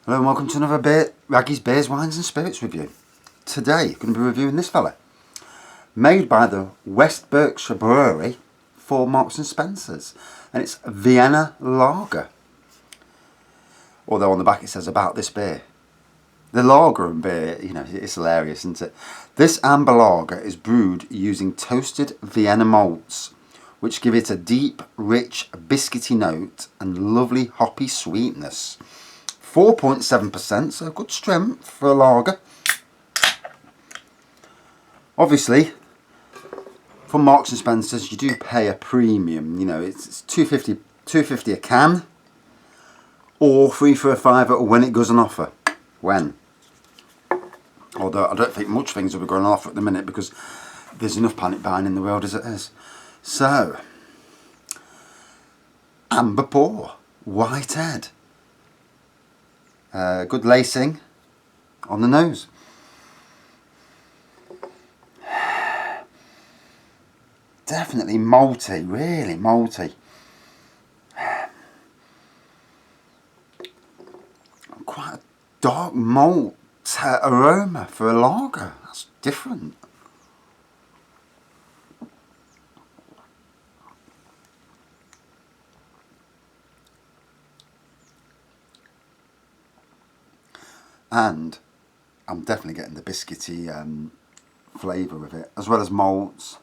Hello and welcome to another Raggy's Beers, Wines and Spirits review. Today I'm going to be reviewing this fella. Made by the West Berkshire Brewery for Marks and Spencer's. And it's Vienna Lager. Although on the back it says about this beer. The lager and beer, you know, it's hilarious, isn't it? This amber lager is brewed using toasted Vienna malts, which give it a deep, rich, biscuity note and lovely hoppy sweetness. 4.7%, so good strength for a lager. Obviously, for Marks and Spencer's, you do pay a premium. You know, it's $2.50 a can, or 3 for a fiver when it goes on offer. When? Although I don't think much things will be going on offer at the minute because there's enough panic buying in the world as it is. So, amber pour, white head. Good lacing on the nose. Definitely malty, really malty. Quite a dark malt aroma for a lager. That's different. And I'm definitely getting the biscuity flavour of it, as well as malts.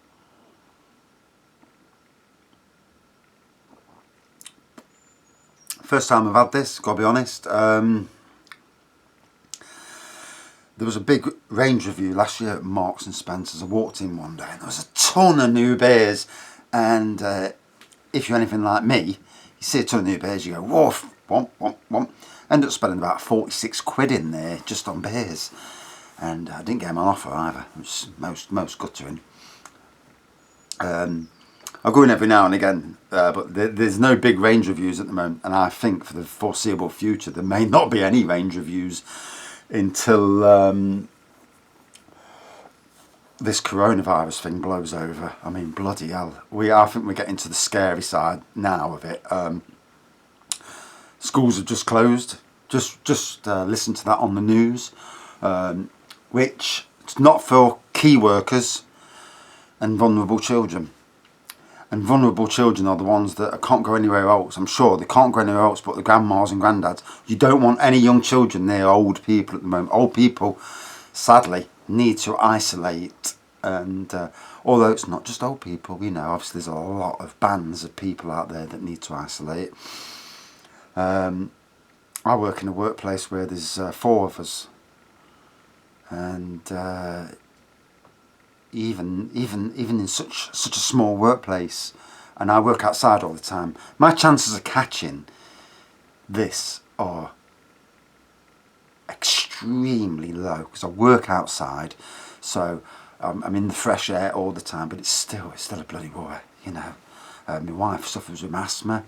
First time I've had this, gotta be honest. There was a big range review last year at Marks and Spencer's. I walked in one day and there was a ton of new beers. And if you're anything like me, you see a ton of new beers, you go, woof, womp, womp, womp. End up spending about 46 quid in there just on beers, and I didn't get them on offer either. It was most guttering. I go in every now and again, but there's no big range reviews at the moment, and I think for the foreseeable future there may not be any range reviews until this coronavirus thing blows over. I mean, bloody hell, I think we're getting to the scary side now of it. Schools have just closed. Just listen to that on the news, which it's not for key workers and vulnerable children. And vulnerable children are the ones that can't go anywhere else. I'm sure they can't go anywhere else but the grandmas and granddads. You don't want any young children near old people at the moment. Old people, sadly, need to isolate. And although it's not just old people, you know, obviously there's a lot of bands of people out there that need to isolate. I work in a workplace where there's 4 of us, and even in such a small workplace, and I work outside all the time, my chances of catching this are extremely low because I work outside, so I'm in the fresh air all the time. But it's still a bloody war, you know. My wife suffers with asthma.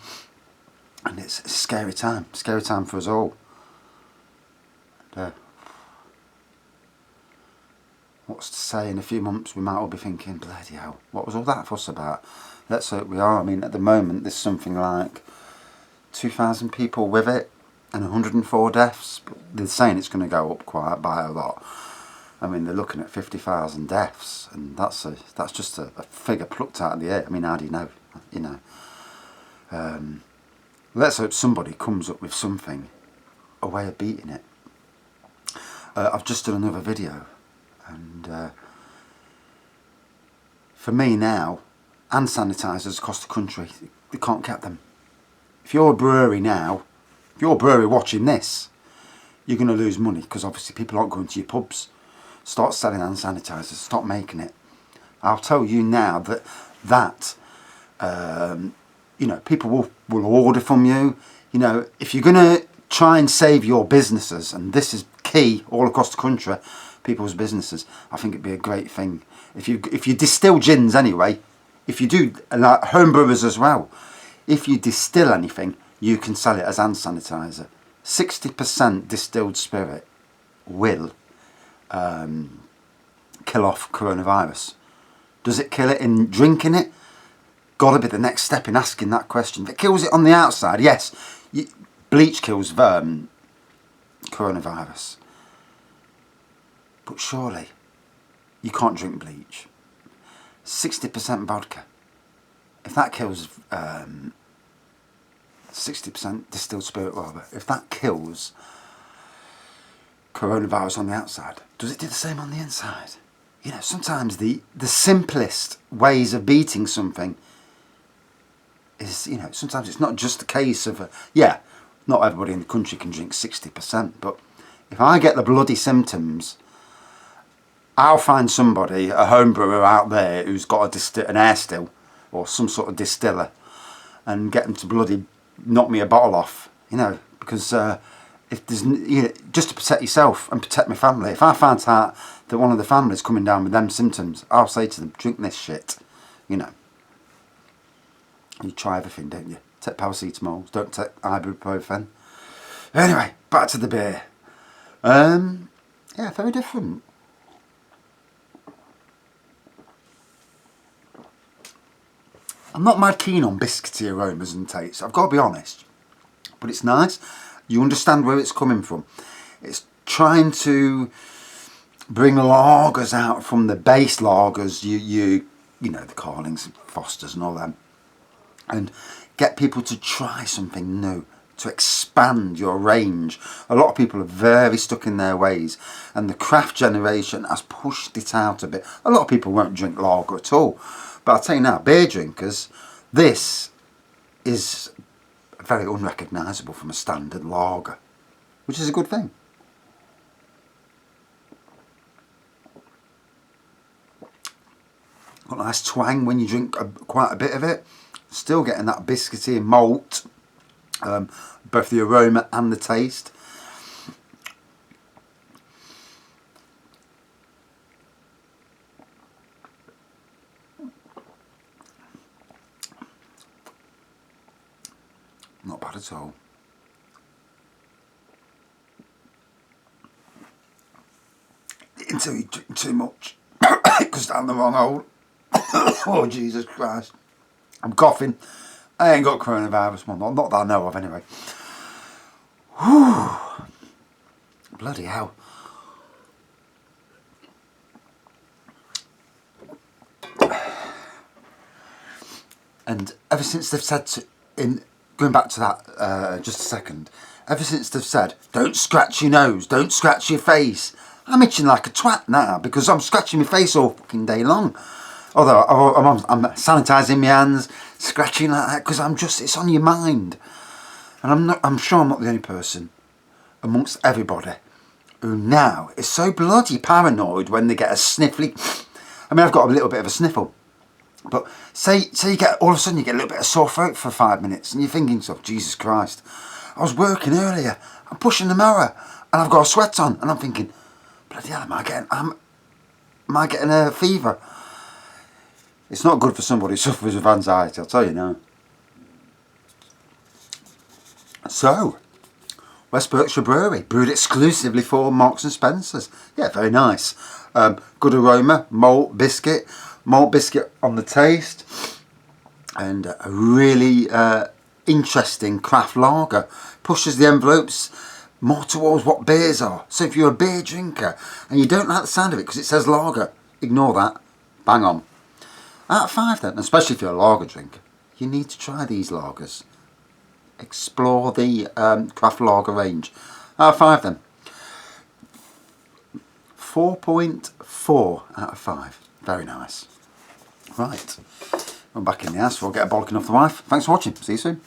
And it's a scary time for us all. And, what's to say, in a few months we might all be thinking, bloody hell, what was all that fuss about? Let's hope we are. I mean, at the moment there's something like 2,000 people with it and 104 deaths. But they're saying it's going to go up quite by a lot. I mean, they're looking at 50,000 deaths, and that's just a figure plucked out of the air. I mean, how do you know? You know. Let's hope somebody comes up with something, a way of beating it. I've just done another video, and for me now, hand sanitisers across the country, they can't get them. If you're a brewery now, if you're a brewery watching this, you're going to lose money because obviously people aren't going to your pubs. Start selling hand sanitisers, stop making it. I'll tell you now that you know, people will order from you. You know, if you're going to try and save your businesses, and this is key all across the country, people's businesses, I think it'd be a great thing. If you distill gins anyway, if you do, like home brewers as well, if you distill anything, you can sell it as hand sanitizer. 60% distilled spirit will kill off coronavirus. Does it kill it in drinking it? Got to be the next step in asking that question. If it kills it on the outside, yes. Bleach kills coronavirus. But surely you can't drink bleach. 60% vodka. If that kills 60% distilled spirit rather, if that kills coronavirus on the outside, does it do the same on the inside? You know, sometimes the simplest ways of beating something is, you know, sometimes it's not just a case of not everybody in the country can drink 60%, but if I get the bloody symptoms, I'll find somebody, a home brewer out there who's got an air still or some sort of distiller, and get them to bloody knock me a bottle off, you know, because if there's, you know, just to protect yourself and protect my family. If I find out that one of the family's coming down with them symptoms, I'll say to them, drink this shit, you know. You try everything, don't you? Take paracetamol, don't take ibuprofen. Anyway, back to the beer. Yeah, very different. I'm not mad keen on biscuity aromas and tastes, I've got to be honest. But it's nice. You understand where it's coming from. It's trying to bring lagers out from the base lagers, you know, the Carlings, Fosters and all them, and get people to try something new, to expand your range. A lot of people are very stuck in their ways, and the craft generation has pushed it out a bit. A lot of people won't drink lager at all. But I'll tell you now, beer drinkers, this is very unrecognisable from a standard lager, which is a good thing. Got a nice twang when you drink quite a bit of it. Still getting that biscuity and malt, both the aroma and the taste. Not bad at all. Until you drink too much, it goes down the wrong hole. Oh, Jesus Christ. I'm coughing. I ain't got coronavirus, well, not that I know of anyway. Whew. Bloody hell. And ever since they've said going back to that just a second, ever since they've said, don't scratch your nose, don't scratch your face, I'm itching like a twat now because I'm scratching my face all fucking day long. Although I'm sanitising my hands, scratching like that, because it's on your mind. And I'm sure I'm not the only person amongst everybody who now is so bloody paranoid when they get a sniffly. I mean, I've got a little bit of a sniffle. But say you get, all of a sudden you get a little bit of sore throat for 5 minutes and you're thinking to yourself, Jesus Christ, I was working earlier, I'm pushing the mower and I've got a sweat on and I'm thinking, bloody hell, am I getting a fever? It's not good for somebody who suffers with anxiety, I'll tell you now. So, West Berkshire Brewery, brewed exclusively for Marks and Spencer's. Yeah, very nice. Good aroma, malt biscuit on the taste, and a really interesting craft lager. Pushes the envelopes more towards what beers are. So if you're a beer drinker and you don't like the sound of it because it says lager, ignore that. Bang on. Out of 5 then, especially if you're a lager drinker, you need to try these lagers. Explore the craft lager range. Out of 5 then. 4.4 out of 5. Very nice. Right. I'm back in the house, so I'll get a bollocking off the wife. Thanks for watching. See you soon.